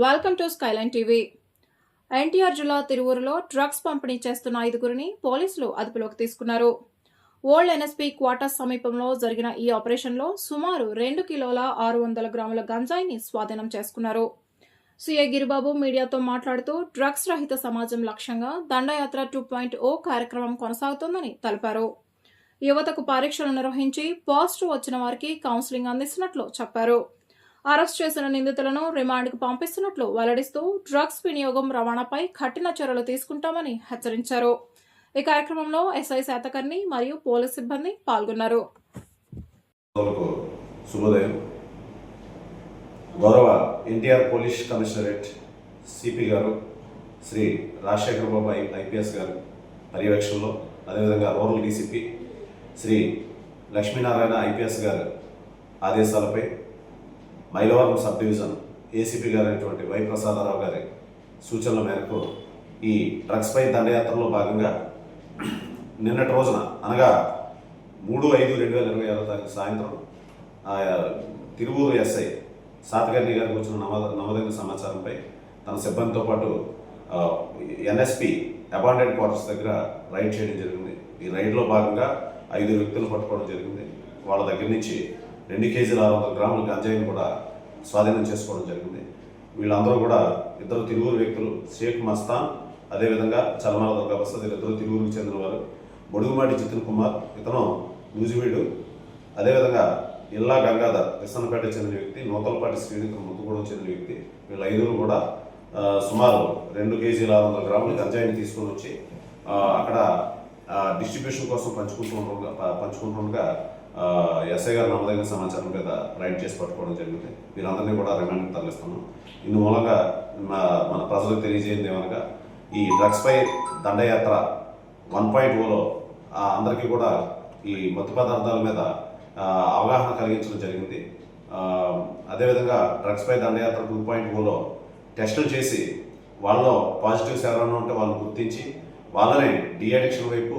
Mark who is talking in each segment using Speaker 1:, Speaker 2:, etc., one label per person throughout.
Speaker 1: Welcome to Skyline TV. NTR జిల్లా తిరువూరులో drugs పంపిణీ చేస్తున్న 5గురిని పోలీసులు అదుపులోకి తీసుకున్నారు. ఓల్డ్ ఎన్ఎస్పీ క్వార్టర్స్ సమీపంలో జరిగిన ఈ ఆపరేషన్లో సుమారు 2 కిలోల 600 గ్రాముల గంజాయిని స్వాధీనం చేసుకున్నారు. సీఐ గిరిబాబు మీడియాతో మాట్లాడుతూ డ్రగ్స్ రహిత సమాజం లక్ష్యంగా దండయాత్ర 2.0 కార్యక్రమం కొనసాగుతోందని తెలిపారు. యువతకు పరీక్షలు నిర్వహించి పాజిటివ్ వచ్చిన వారికి కౌన్సిలింగ్ అందిస్తున్నట్లు చెప్పారు. అరెస్ట్ చేసిన నిందితులను రిమాండ్కు పంపిస్తున్నట్లు వెల్లడిస్తూ డ్రగ్స్ వినియోగం రవాణాపై కఠిన చర్యలు తీసుకుంటామని హెచ్చరించారు. ఈ కార్యక్రమంలో ఎస్ఐ శాతకర్ణి మరియు పోలీస్ సిబ్బంది పాల్గొన్నారు.
Speaker 2: శుభోదయం. గౌరవ ఎన్టీఆర్ పోలీస్ కమిషనరేట్ సిపి గారు శ్రీ రాజశేఖర్ బాబు ఐపీఎస్ గారు పర్యవేక్షణలో, అదేవిధంగా rural DCP Shri Lakshminarayana IPS గారు ఆదేశాలపై మైలవరం సబ్ డివిజన్ ఏసీపీ గారు అయినటువంటి వై ప్రసాదరావు గారి సూచనల మేరకు ఈ డ్రగ్స్పై దండయాత్రలో భాగంగా నిన్నటి రోజున అనగా 3/5/2026 సాయంత్రం తిరువూరు ఎస్ఐ శాతకర్ణి గారికి వచ్చిన నమోదైన సమాచారంపై తన సిబ్బందితో పాటు ఎన్ఎస్పి అబాండెడ్ క్వార్టర్స్ దగ్గర రైడ్ చేయడం జరిగింది. ఈ రైడ్లో భాగంగా 5 వ్యక్తులు పట్టుకోవడం జరిగింది. వాళ్ళ దగ్గర నుంచి 2 కేజీల 600 గ్రాముల గంజాయిని కూడా స్వాధీనం చేసుకోవడం జరిగింది. వీళ్ళందరూ కూడా ఇద్దరు తిరువూరు వ్యక్తులు, షేక్ మస్తాన్, అదేవిధంగా చలమల దుర్గా ప్రసాద్, ఇద్దరు తిరువూరుకు చెందినవారు. బొడుగుమాటి జితిన్ కుమార్, ఇతను నూజివీడు, అదేవిధంగా ఇల్లా గంగాధర్ విసన్నపేట చెందిన వ్యక్తి, నూతలపాటి శ్రీనిధి ముత్తుగూడెం చెందిన వ్యక్తి. వీళ్ళ 5 కూడా సుమారు 2 కేజీల 600 గ్రాముల గంజాయిని తీసుకొని వచ్చి అక్కడ డిస్ట్రిబ్యూషన్ కోసం పంచుకుంటుండగా ఎస్ఐ గారు నమోదైన సమాచారం మీద రైడ్ చేసి పట్టుకోవడం జరిగింది. వీరందరినీ కూడా రిమాండ్కి తరలిస్తున్నాం. ఇందు మూలంగా మన ప్రజలకు తెలియజేయండి ఏమనగా, ఈ డ్రగ్స్పై దండయాత్ర 1.0లో అందరికీ కూడా ఈ మత్తు పదార్థాల మీద అవగాహన కలిగించడం జరిగింది. అదేవిధంగా డ్రగ్స్పై దండయాత్ర 2.0లో టెస్టులు చేసి వాళ్ళలో పాజిటివ్స్ ఎవరైనా ఉంటే వాళ్ళని గుర్తించి వాళ్ళని డీఅడిక్షన్ వైపు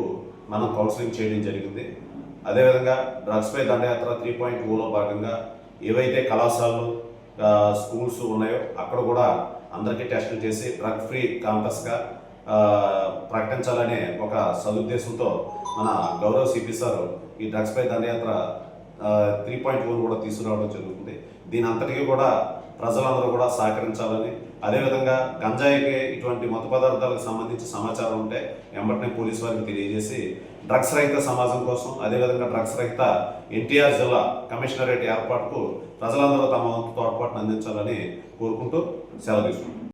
Speaker 2: మనం కౌన్సిలింగ్ చేయడం జరిగింది. అదేవిధంగా డ్రగ్స్పై దండయాత్ర 3.0లో భాగంగా ఏవైతే కళాశాలలు, స్కూల్స్ ఉన్నాయో అక్కడ కూడా అందరికీ టెస్టులు చేసి డ్రగ్ ఫ్రీ క్యాంపస్గా ప్రకటించాలనే ఒక సదుద్దేశంతో మన గౌరవ సిపి సార్ ఈ డ్రగ్స్పై దండయాత్ర 3.0 కూడా తీసుకురావడం జరుగుతుంది. దీని అంతటికీ కూడా ప్రజలందరూ కూడా సహకరించాలని, అదేవిధంగా గంజాయికి ఇటువంటి మత్తు పదార్థాలకు సంబంధించి సమాచారం ఉంటే వెంబటనే పోలీసు వారికి తెలియజేసి డ్రగ్స్ రహిత సమాజం కోసం, అదేవిధంగా డ్రగ్స్ రహిత ఎన్టీఆర్ జిల్లా కమిషనరేట్ ఏర్పాటుకు ప్రజలందరూ తమ వంతు తోడ్పాటును అందించాలని కోరుకుంటూ సెలవు తీసుకుంటాం.